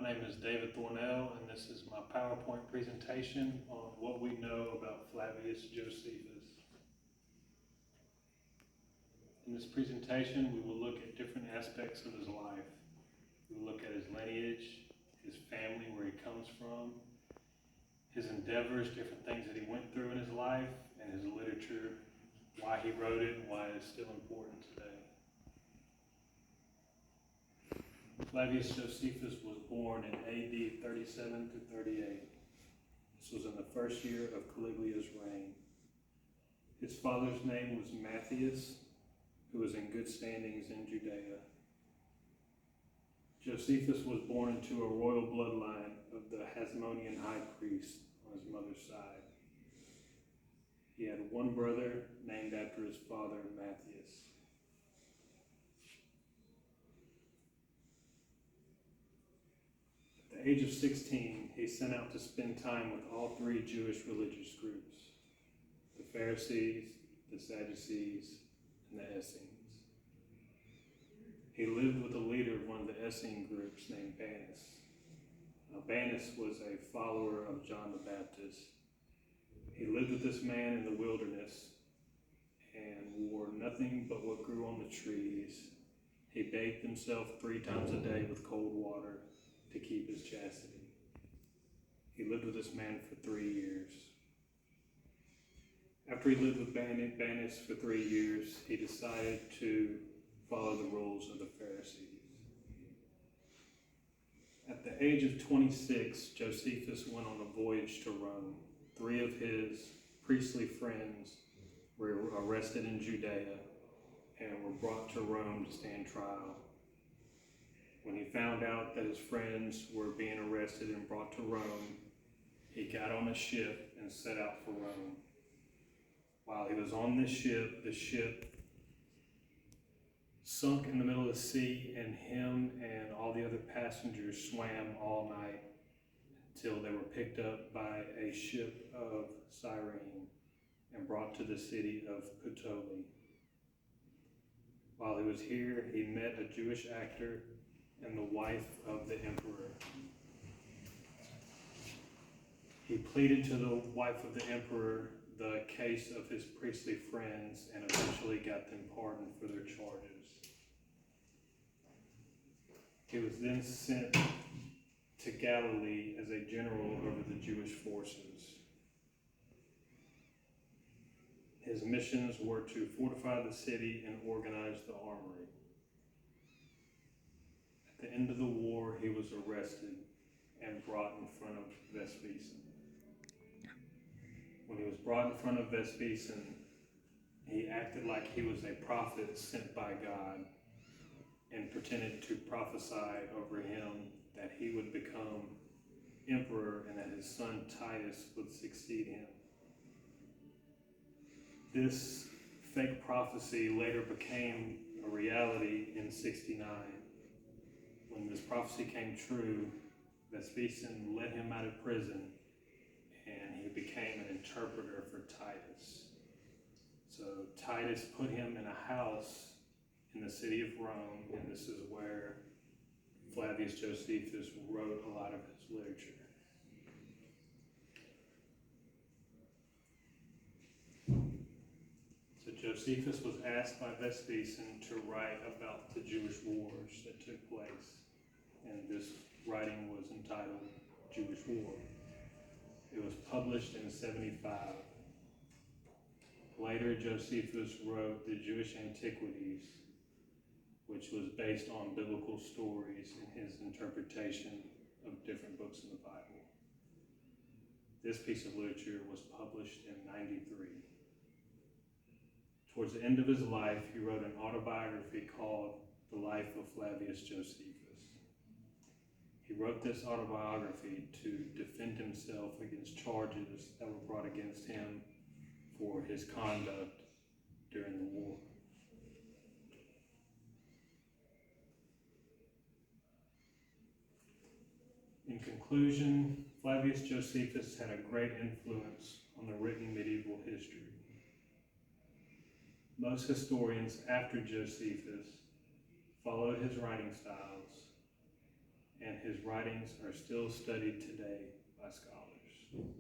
My name is David Thornell, and this is my PowerPoint presentation on what we know about Flavius Josephus. In this presentation, we will look at different aspects of his life. We will look at his lineage, his family, where he comes from, his endeavors, different things that he went through in his life, and his literature, why he wrote it, and why it is still important today. Flavius Josephus was born in AD 37 to 38. This was in the first year of Caligula's reign. His father's name was Matthias, who was in good standings in Judea. Josephus was born into a royal bloodline of the Hasmonean high priest on his mother's side. He had one brother named after his father, Matthias. At the age of 16, he sent out to spend time with all three Jewish religious groups: the Pharisees, the Sadducees, and the Essenes. He lived with the leader of one of the Essene groups named Bannus. Now, Bannus was a follower of John the Baptist. He lived with this man in the wilderness and wore nothing but what grew on the trees. He bathed himself 3 times a day with cold water to keep his chastity. He lived with this man for 3 years. After he lived with Bannus for 3 years, he decided to follow the rules of the Pharisees. At the age of 26, Josephus went on a voyage to Rome. 3 of his priestly friends were arrested in Judea and were brought to Rome to stand trial. When he found out that his friends were being arrested and brought to Rome, he got on a ship and set out for Rome. While he was on this ship, the ship sunk in the middle of the sea, and him and all the other passengers swam all night until they were picked up by a ship of Cyrene and brought to the city of Puteoli. While he was here, he met a Jewish actor and the wife of the emperor. He pleaded to the wife of the emperor the case of his priestly friends and eventually got them pardoned for their charges. He was then sent to Galilee as a general over the Jewish forces. His missions were to fortify the city and organize the armory. At the end of the war, he was arrested and brought in front of Vespasian. When he was brought in front of Vespasian, he acted like he was a prophet sent by God and pretended to prophesy over him that he would become emperor and that his son Titus would succeed him. This fake prophecy later became a reality in 69. When this prophecy came true, Vespasian let him out of prison and he became an interpreter for Titus. So Titus put him in a house in the city of Rome, and this is where Flavius Josephus wrote a lot of his literature. So Josephus was asked by Vespasian to write about the Jewish wars that took place, and this writing was entitled Jewish War. It was published in 75. Later, Josephus wrote the Jewish Antiquities, which was based on biblical stories in his interpretation of different books in the Bible. This piece of literature was published in 93. Towards the end of his life, he wrote an autobiography called The Life of Flavius Josephus. He wrote this autobiography to defend himself against charges that were brought against him for his conduct during the war. In conclusion, Flavius Josephus had a great influence on the written medieval history. Most historians after Josephus followed his writing styles and his writings are still studied today by scholars.